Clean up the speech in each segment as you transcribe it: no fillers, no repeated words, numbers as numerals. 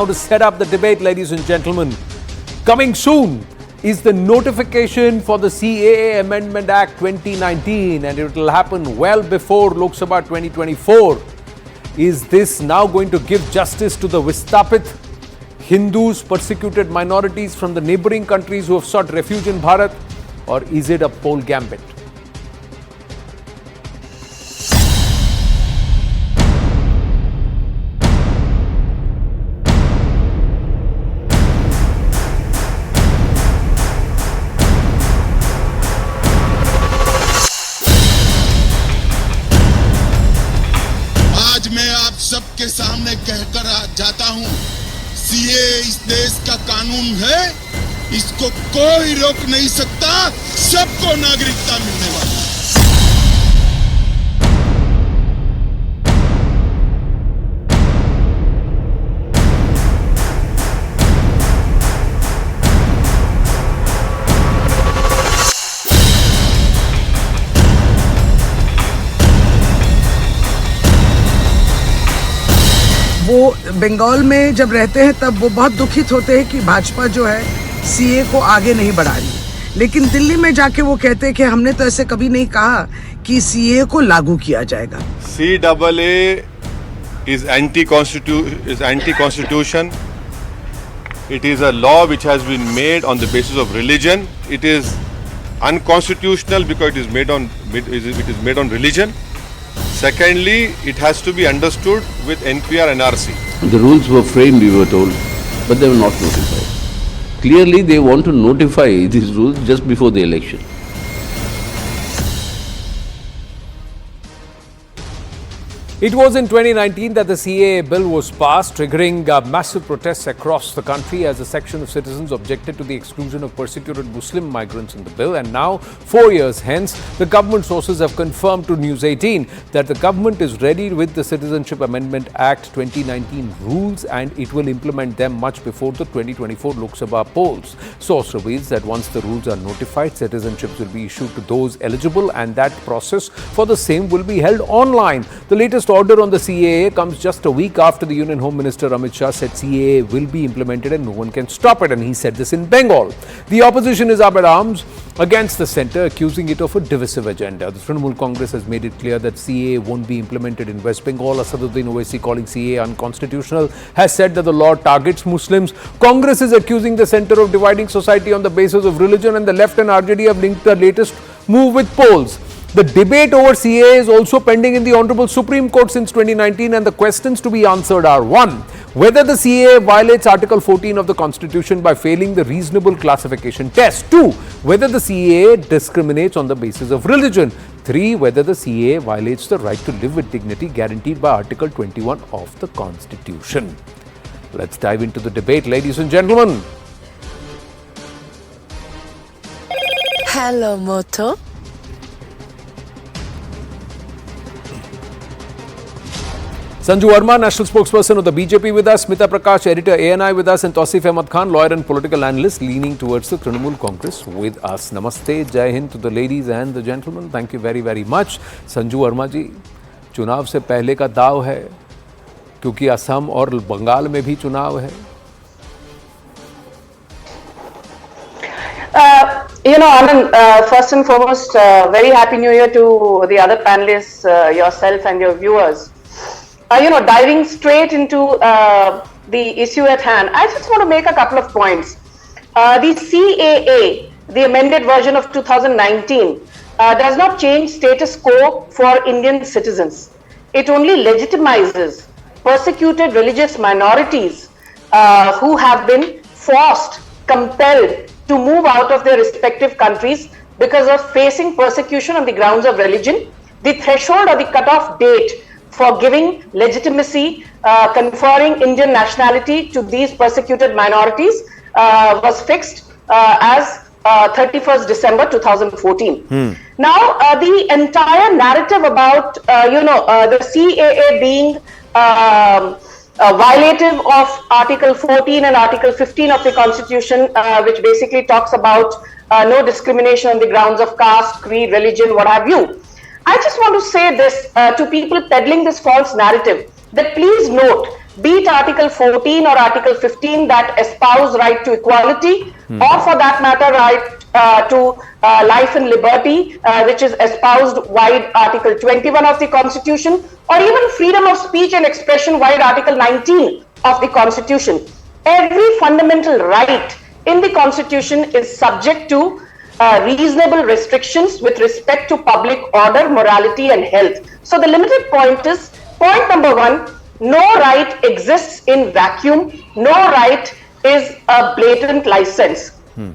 Now to set up the debate, ladies and gentlemen, coming soon is the notification for the CAA Amendment Act 2019, and it will happen well before Lok Sabha 2024. Is this now going to give justice to the Vistapit Hindus, persecuted minorities from the neighboring countries who have sought refuge in Bharat, or is it a poll gambit? मैं आप सबके सामने कहकर जाता हूं, CA इस देश का कानून है, इसको कोई रोक नहीं सकता, सबको नागरिकता मिलने वाली है। वो बंगाल में जब रहते हैं तब वो बहुत दुखित होते हैं कि भाजपा जो है सीए को आगे नहीं बढ़ा रही, लेकिन दिल्ली में जाके वो कहते हैं कि हमने तो ऐसे कभी नहीं कहा कि सीए को लागू किया जाएगा। CAA is anti-constitution. It is a law which has been made on the basis of religion. It is unconstitutional because it is made on religion. Secondly, it has to be understood with NPR and NRC. The rules were framed, we were told, but they were not notified. Clearly, they want to notify these rules just before the election. It was in 2019 that the CAA bill was passed, triggering massive protests across the country as a section of citizens objected to the exclusion of persecuted Muslim migrants in the bill. And now, 4 years hence, the government sources have confirmed to News18 that the government is ready with the Citizenship Amendment Act 2019 rules, and it will implement them much before the 2024 Lok Sabha polls. Source reveals that once the rules are notified, citizenships will be issued to those eligible, and that process for the same will be held online. The latest order on the CAA comes just a week after the Union Home Minister Amit Shah said CAA will be implemented and no one can stop it, and he said this in Bengal. The opposition is up at arms against the centre, accusing it of a divisive agenda. The Trinamool Congress has made it clear that CAA won't be implemented in West Bengal. Asaduddin Owaisi, calling CAA unconstitutional, has said that the law targets Muslims. Congress is accusing the centre of dividing society on the basis of religion, and the left and RJD have linked the latest move with polls. The debate over CAA is also pending in the Honorable Supreme Court since 2019, and the questions to be answered are: 1. Whether the CAA violates Article 14 of the Constitution by failing the reasonable classification test. 2. Whether the CAA discriminates on the basis of religion. 3. Whether the CAA violates the right to live with dignity guaranteed by Article 21 of the Constitution. Let's dive into the debate, ladies and gentlemen. Hello, Moto. Sanju Verma, national spokesperson of the BJP with us, Smita Prakash, editor ANI with us, and Touseefa, lawyer and political analyst leaning towards the Trinamool Congress with us. Namaste, Jai Hind to the ladies and the gentlemen. Thank you very, very much. Sanju Verma ji, चुनाव से पहले का दाव है, क्योंकि असम और बंगाल में भी चुनाव है. Anand, first and foremost, very happy New Year to the other panelists, yourself and your viewers. Diving straight into the issue at hand, I just want to make a couple of points. The CAA, the amended version of 2019, does not change status quo for Indian citizens. It only legitimizes persecuted religious minorities who have been forced, compelled to move out of their respective countries because of facing persecution on the grounds of religion. The threshold or the cutoff date for giving legitimacy, conferring Indian nationality to these persecuted minorities was fixed as 31st December 2014. Now, the entire narrative about, the CAA being violative of Article 14 and Article 15 of the Constitution, which basically talks about no discrimination on the grounds of caste, creed, religion, what have you. I just want to say this to people peddling this false narrative, that please note be it Article 14 or Article 15 that espouse right to equality, or for that matter, right to life and liberty, which is espoused wide Article 21 of the Constitution, or even freedom of speech and expression wide Article 19 of the Constitution. Every fundamental right in the Constitution is subject to reasonable restrictions with respect to public order, morality, and health. So the limited point is, point number one, no right exists in vacuum. No right is a blatant license.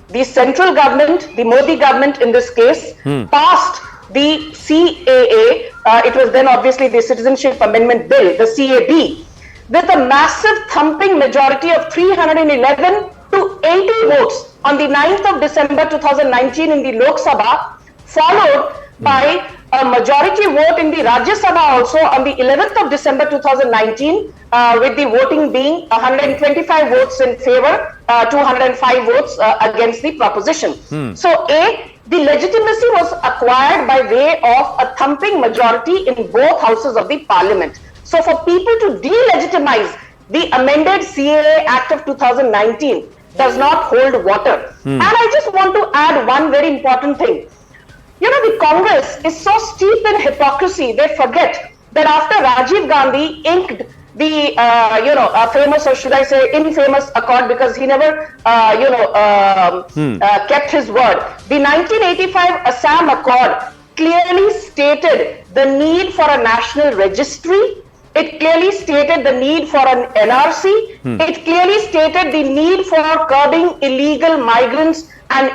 The central government, the Modi government in this case, passed the CAA, it was then obviously the Citizenship Amendment Bill, the CAB, with a massive thumping majority of 311 to 80 votes on the 9th of December 2019 in the Lok Sabha, followed by a majority vote in the Rajya Sabha also on the 11th of December 2019, with the voting being 125 votes in favor, 205 votes against the proposition. So the legitimacy was acquired by way of a thumping majority in both houses of the parliament. So for people to delegitimize the amended CAA Act of 2019 does not hold water. And I just want to add one very important thing. You know, the Congress is so steep in hypocrisy, they forget that after Rajiv Gandhi inked the, famous, or should I say infamous accord, because he never, kept his word. The 1985 Assam Accord clearly stated the need for a national registry. It clearly stated the need for an NRC. It clearly stated the need for curbing illegal migrants and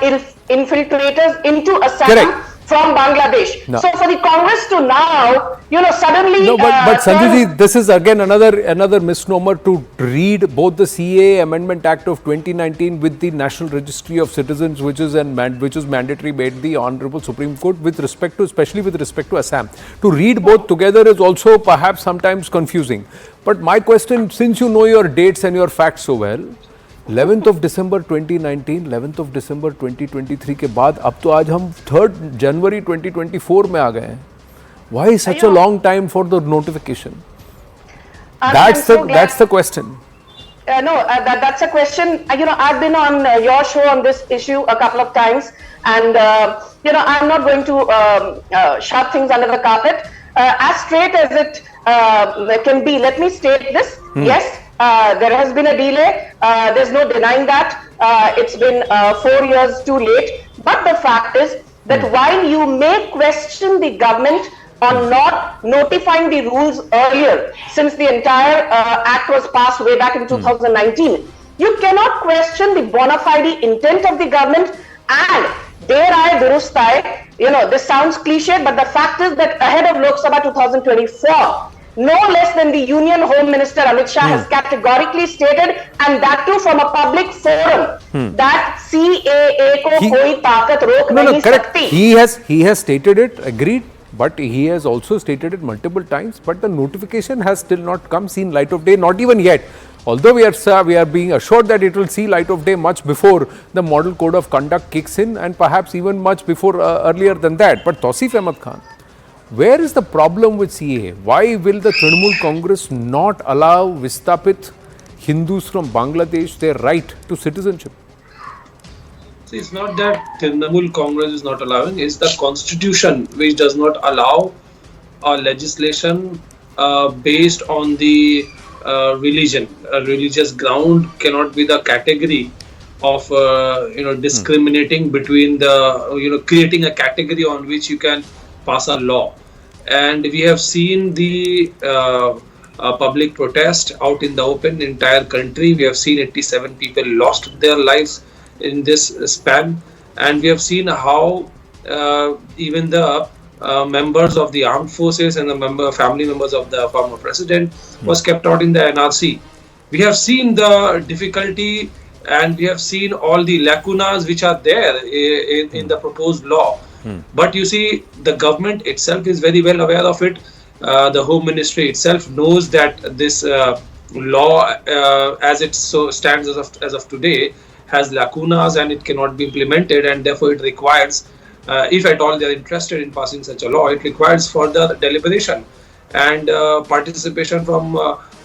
infiltrators into Assam. Correct. From Bangladesh. No. So for the Congress to now, suddenly... No, but Sanju, this is again another misnomer to read both the CAA Amendment Act of 2019 with the National Registry of Citizens, which is mandatory by the Honorable Supreme Court especially with respect to Assam. To read both together is also perhaps sometimes confusing. But my question, since you know your dates and your facts so well, 11th of December 2019, 11th of December 2023 के बाद अब तो आज हम 3rd January 2024 में आ गए हैं. Why such a long time for the notification? That's the question. That's a question. I've been on your show on this issue a couple of times, and I'm not going to shove things under the carpet. As straight as it can be, let me state this. Yes. There has been a delay. There's no denying that. It's been 4 years too late. But the fact is that while you may question the government on not notifying the rules earlier, since the entire act was passed way back in 2019, you cannot question the bona fide intent of the government. And dare I durustai, this sounds cliche, but the fact is that ahead of Lok Sabha 2024, no less than the Union Home Minister Amit Shah has categorically stated, and that too from a public forum, that CAA ko koi taakat rok nahi sakti. He has stated it, agreed, but he has also stated it multiple times. But the notification has still not seen light of day, not even yet. Although we are being assured that it will see light of day much before the Model Code of Conduct kicks in, and perhaps even much before earlier than that. But Touseefa, where is the problem with CAA? Why will the Trinamool Congress not allow Vistapit Hindus from Bangladesh their right to citizenship? See, it's not that Trinamool Congress is not allowing, it's the constitution which does not allow legislation based on the religion. A religious ground cannot be the category of discriminating between the creating a category on which you can pass a law. And we have seen the public protest out in the open, entire country. We have seen 87 people lost their lives in this span, and we have seen how even the members of the armed forces and the family members of the former president was kept out in the NRC. We have seen the difficulty, and we have seen all the lacunas which are there in the proposed law. But you see, the government itself is very well aware of it. The Home Ministry itself knows that this law, as it stands as of today, has lacunas and it cannot be implemented, and therefore it requires, if at all they are interested in passing such a law, it requires further deliberation and participation from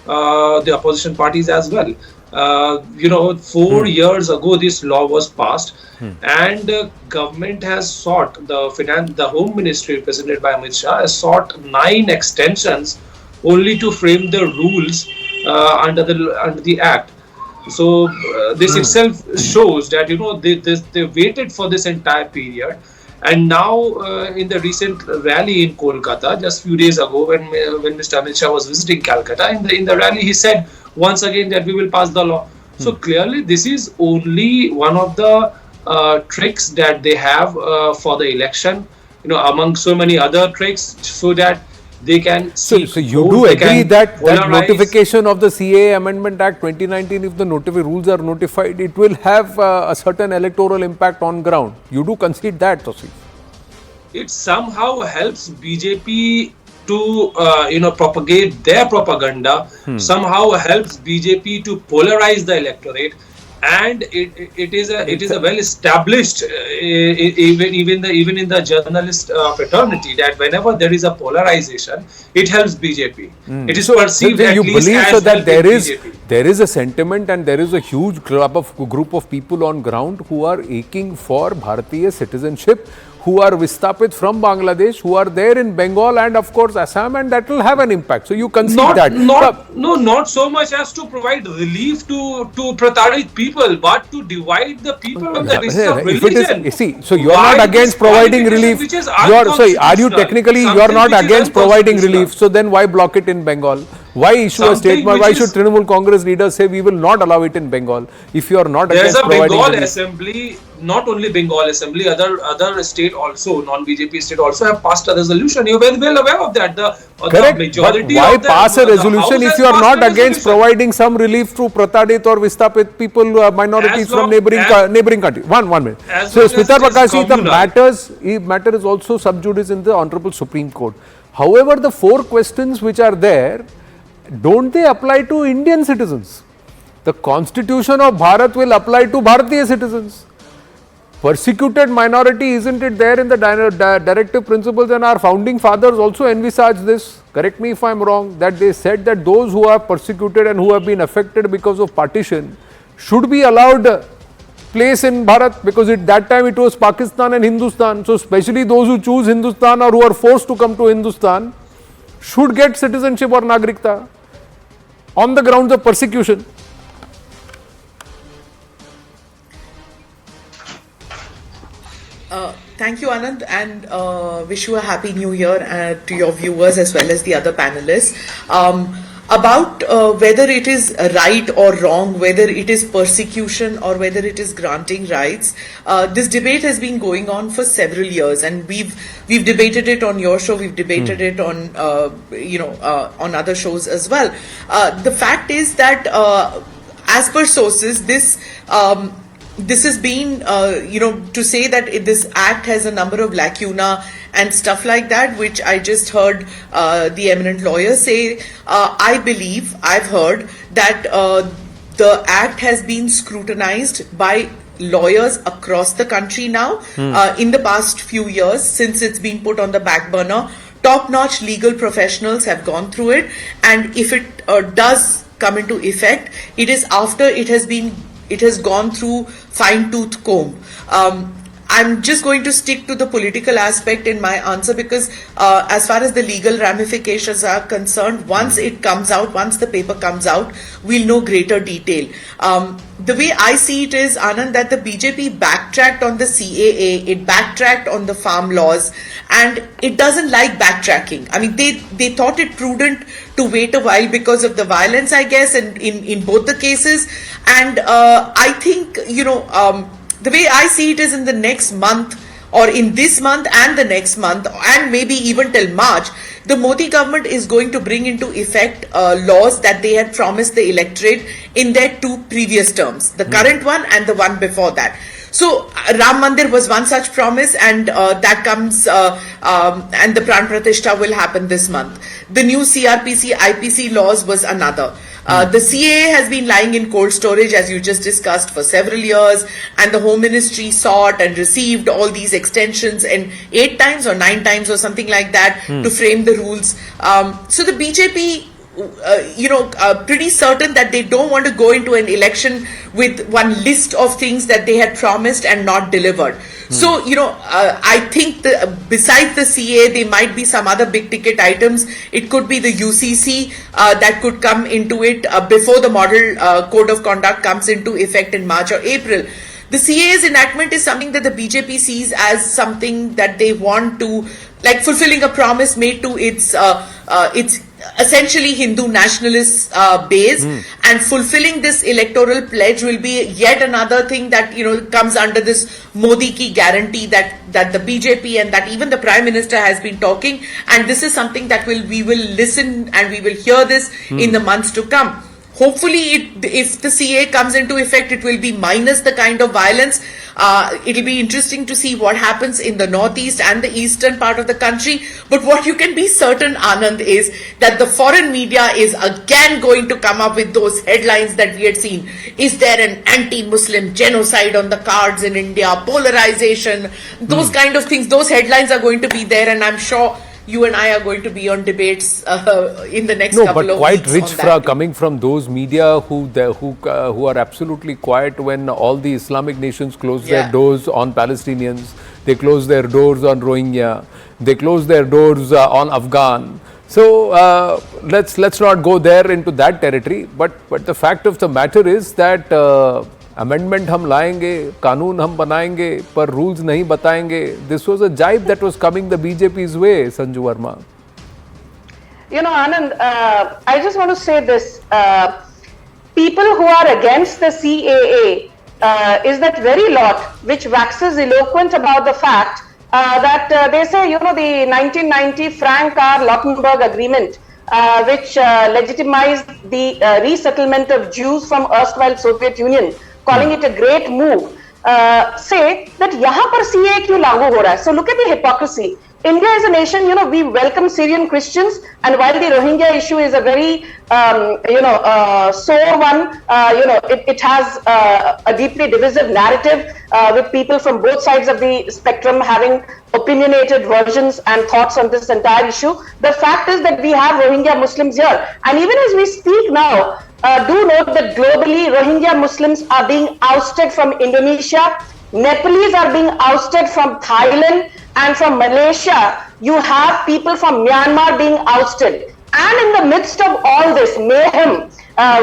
the opposition parties as well. 4 years ago this law was passed, and government has sought the Home Ministry represented by Amit Shah has sought 9 extensions only to frame the rules under the act. So this itself shows that they waited for this entire period, and now in the recent rally in Kolkata just few days ago, when Mr. Amit Shah was visiting Calcutta, in the rally he said once again that we will pass the law. So clearly this is only one of the tricks that they have for the election, among so many other tricks, so that they can So you do agree that notification of the CAA Amendment Act 2019, if the rules are notified, it will have a certain electoral impact on ground. You do concede that, Touseefa? It somehow helps BJP to propagate their propaganda, somehow helps BJP to polarize the electorate, and it is a well established even in the journalist fraternity that whenever there is a polarization, it helps BJP. It is perceived at least as so that BJP. there is a sentiment and there is a huge group of people on ground who are aching for Bharatiya citizenship, who are Vistapit from Bangladesh, who are there in Bengal and of course Assam, and that will have an impact. So you concede that. Not so much as to provide relief to Pratarit people, but to divide the people on the basis of religion. So you are not against providing relief. Are you technically you are not against providing relief? So then why block it in Bengal? Why issue a statement? Why should Trinamool Congress leaders say we will not allow it in Bengal if you are not against providing relief? There's a Bengal assembly, not only Bengal assembly, other state also, non-BJP state also have passed a resolution. You are very well aware of that. Correct. But why pass a resolution if you are not against providing some relief to Pratarit or Vistapit people, minorities from neighboring country? One minute. So Smita Prakash, the matter is also sub judice in the Honorable Supreme Court. However, the 4 questions which are there, don't they apply to Indian citizens? The Constitution of Bharat will apply to Bharatiya citizens. Persecuted minority, isn't it there in the directive principles, and our founding fathers also envisaged this? Correct me if I am wrong, that they said that those who are persecuted and who have been affected because of partition should be allowed place in Bharat, because at that time it was Pakistan and Hindustan. So especially those who choose Hindustan or who are forced to come to Hindustan should get citizenship or nagrikta on the grounds of persecution. Thank you, Anand, and wish you a happy new year to your viewers as well as the other panelists. About whether it is right or wrong, whether it is persecution or whether it is granting rights, this debate has been going on for several years, and we've debated it on your show, we've debated it on on other shows as well. The fact is that as per sources, this has been, to say that this act has a number of lacuna and stuff like that, which I just heard the eminent lawyer say. I've heard that the act has been scrutinized by lawyers across the country now in the past few years since it's been put on the back burner. Top-notch legal professionals have gone through it, and if it does come into effect, it is after it has gone through fine-tooth comb. I'm just going to stick to the political aspect in my answer, because as far as the legal ramifications are concerned, once it comes out, once the paper comes out, we'll know greater detail. The way I see it is, Anand, that the BJP backtracked on the CAA, it backtracked on the farm laws, and it doesn't like backtracking. I mean, they thought it prudent to wait a while because of the violence, I guess, and in both the cases. And I think, the way I see it is, in the next month, or in this month and the next month, and maybe even till March, the Modi government is going to bring into effect laws that they had promised the electorate in their 2 previous terms, the current one and the one before that. So Ram Mandir was one such promise, and that comes, and the Pran Pratishtha will happen this month. The new CRPC, IPC laws was another. The CAA has been lying in cold storage, as you just discussed, for several years, and the Home Ministry sought and received all these extensions, and 8 times or 9 times or something like that to frame the rules. So the BJP pretty certain that they don't want to go into an election with one list of things that they had promised and not delivered. So, I think besides the CAA, there might be some other big ticket items. It could be the UCC that could come into it before the model code of conduct comes into effect in March or April. The CAA's enactment is something that the BJP sees as something that they want to, like fulfilling a promise made to its essentially Hindu nationalist base, and fulfilling this electoral pledge will be yet another thing that comes under this Modi ki guarantee that the BJP and that even the Prime Minister has been talking, and this is something that we will listen and we will hear this in the months to come. Hopefully, if the CAA comes into effect, it will be minus the kind of violence. It will be interesting to see what happens in the northeast and the eastern part of the country. But what you can be certain, Anand, is that the foreign media is again going to come up with those headlines that we had seen. Is there an anti-Muslim genocide on the cards in India? Polarization, those kind of things. Those headlines are going to be there, and I'm sure you and I are going to be on debates in the next couple of weeks. No, but quite rich coming from those media who are absolutely quiet when all the Islamic nations close their doors on Palestinians. They close their doors on Rohingya. They close their doors on Afghan. So let's not go there into that territory. But the fact of the matter is that amendment हम लाएंगे, कानून हम बनाएंगे, पर rules नहीं बताएंगे. This was a jibe that was coming the BJP's way, Sanju Verma. Anand, I just want to say this. People who are against the CAA is that very lot which waxes eloquent about the fact that they say, the 1990 Frank-Rautenberg Agreement, which legitimized the resettlement of Jews from erstwhile Soviet Union, calling it a great move, say that yahan par CAA kyun lagu ho raha hai. So look at the hypocrisy. India is a nation, we welcome Syrian Christians, and while the Rohingya issue is a very, sore one, it has a deeply divisive narrative with people from both sides of the spectrum having opinionated versions and thoughts on this entire issue. The fact is that we have Rohingya Muslims here, and even as we speak now, do note that globally Rohingya Muslims are being ousted from Indonesia, Nepalese are being ousted from Thailand, and from Malaysia, you have people from Myanmar being ousted. And in the midst of all this mayhem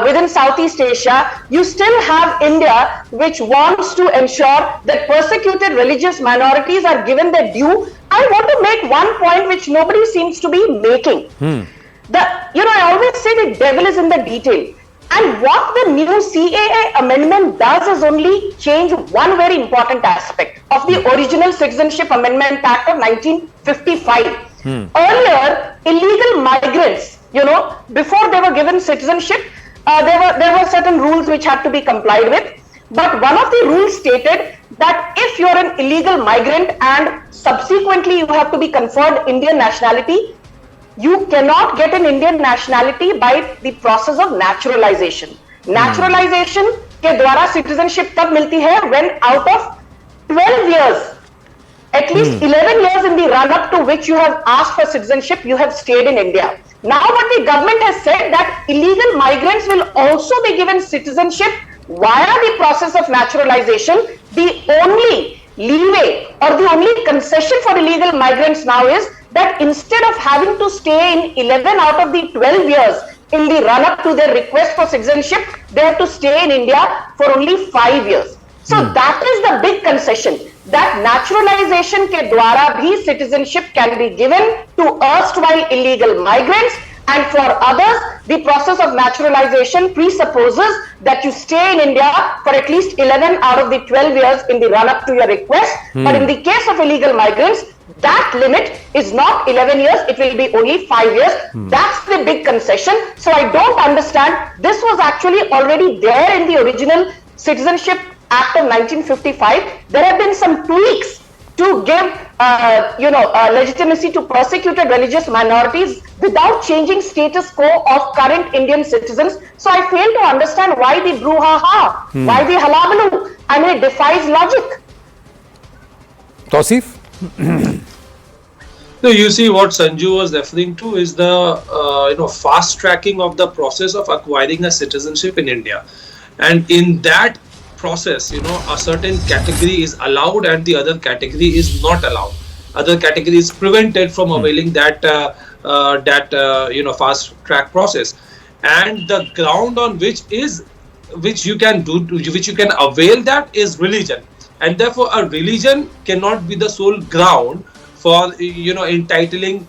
within Southeast Asia, you still have India, which wants to ensure that persecuted religious minorities are given their due. I want to make one point which nobody seems to be making. I always say the devil is in the detail. And what the new CAA amendment does is only change one very important aspect of the original Citizenship Amendment Act of 1955. Earlier, illegal migrants, before they were given citizenship, there were certain rules which had to be complied with. But one of the rules stated that if you're an illegal migrant and subsequently you have to be conferred Indian nationality, you cannot get an Indian nationality by the process of naturalization. Naturalization के द्वारा citizenship तब मिलती है when out of 12 years, at least 11 years in the run-up to which you have asked for citizenship, you have stayed in India. Now what the government has said that illegal migrants will also be given citizenship via the process of naturalization. The only leeway or the only concession for illegal migrants now is that instead of having to stay in 11 out of the 12 years in the run-up to their request for citizenship, they have to stay in India for only 5 years. So that is the big concession, that naturalization ke dwara bhi citizenship can be given to erstwhile illegal migrants, and for others, the process of naturalization presupposes that you stay in India for at least 11 out of the 12 years in the run-up to your request. But in the case of illegal migrants, that limit is not 11 years, it will be only 5 years. That's the big concession. So I don't understand. This was actually already there in the original Citizenship Act of 1955. There have been some tweaks to give legitimacy to persecuted religious minorities without changing status quo of current Indian citizens. So I fail to understand why the brouhaha, why the halabaloo. I mean, it defies logic. Touseefa? No, you see what Sanju was referring to is the fast tracking of the process of acquiring a citizenship in India, and in that process, a certain category is allowed and the other category is not allowed. Other category is prevented from availing that fast track process, and the ground on which you can avail that is religion, and therefore a religion cannot be the sole ground for entitling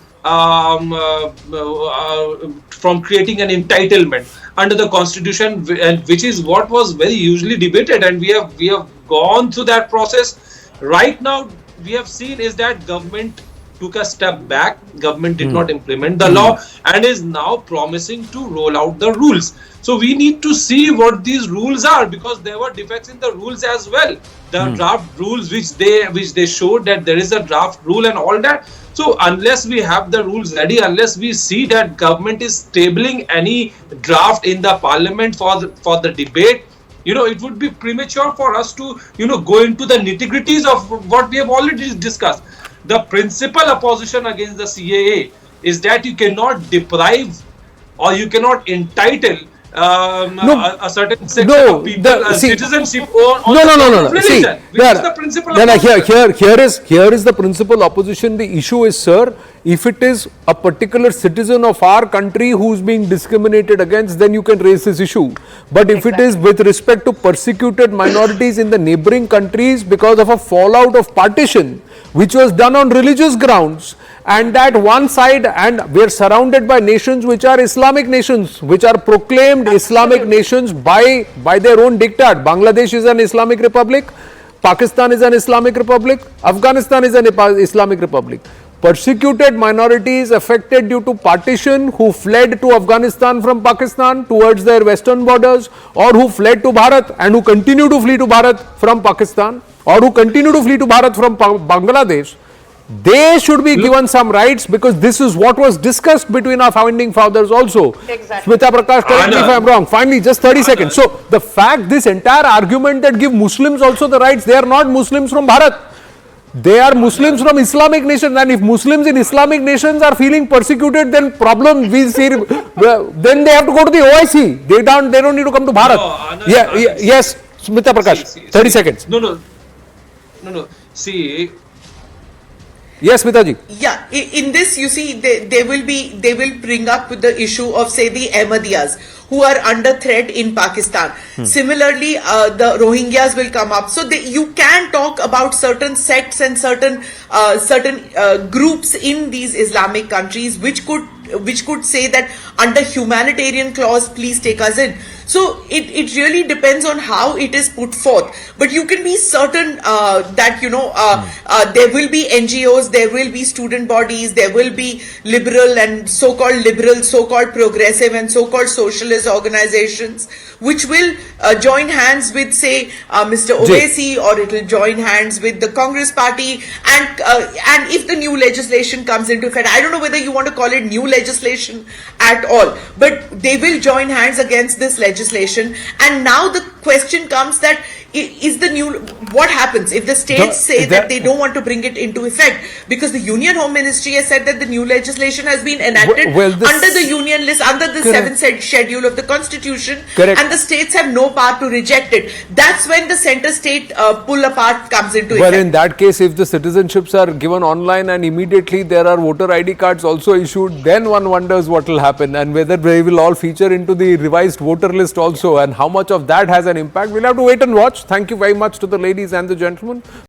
from creating an entitlement under the constitution, and which is what was very usually debated, and we have gone through that process. Right now we have seen is that government took a step back, government did not implement the law and is now promising to roll out the rules. So we need to see what these rules are, because there were defects in the rules as well. The draft rules which they showed that there is a draft rule and all that. So unless we have the rules ready, unless we see that government is tabling any draft in the parliament for the debate, it would be premature for us to go into the nitty-gritties of what we have already discussed. The principal opposition against the CAA is that you cannot deprive or you cannot entitle a certain section of people citizenship on religion, which is the principal opposition. Here is the principal opposition. The issue is, sir, if it is a particular citizen of our country who is being discriminated against, then you can raise this issue. But if it is with respect to persecuted minorities in the neighboring countries because of a fallout of partition, which was done on religious grounds, and that one side, and we are surrounded by nations which are Islamic nations, which are proclaimed Islamic nations by their own diktat. Bangladesh is an Islamic republic, Pakistan is an Islamic republic, Afghanistan is an Islamic republic. Persecuted minorities affected due to partition who fled to Afghanistan from Pakistan towards their western borders, or who fled to Bharat and who continue to flee to Bharat from Pakistan, or who continue to flee to Bharat from Bangladesh, they should be given some rights, because this is what was discussed between our founding fathers also. Exactly. Smita Prakash, correct me if I am wrong. Finally, just 30 seconds. So, the fact, this entire argument that give Muslims also the rights, they are not Muslims from Bharat. They are Muslims from Islamic nations, and if Muslims in Islamic nations are feeling persecuted, then problem we see, then they have to go to the OIC. They don't need to come to Bharat. Yes, Smita Prakash, 30 seconds. No. See. Yes, Smita ji. Yeah, in this, you see, they will bring up the issue of, say, the Ahmadiyyas, who are under threat in Pakistan. Similarly, the Rohingyas will come up. So you can talk about certain sects and certain groups in these Islamic countries which could say that under humanitarian clause, please take us in. So it really depends on how it is put forth. But you can be certain that there will be NGOs, there will be student bodies, there will be liberal and so-called liberal, so-called progressive and so-called socialist organizations which will join hands with, say, Mr. Owaisi, or it will join hands with the Congress party, and if the new legislation comes into effect, I don't know whether you want to call it new legislation at all, but they will join hands against this legislation. And now the question comes that what happens if the states say that they don't want to bring it into effect, because the Union Home Ministry has said that the new legislation has been enacted under the Union list, under the 7th schedule of the Constitution, and the states have no power to reject it. That's when the center state pull apart comes into effect. Well, in that case, if the citizenships are given online and immediately there are voter ID cards also issued, then one wonders what will happen, and whether they will all feature into the revised voter list also, and how much of that has an impact. We'll have to wait and watch. Thank you very much to the ladies and the gentlemen.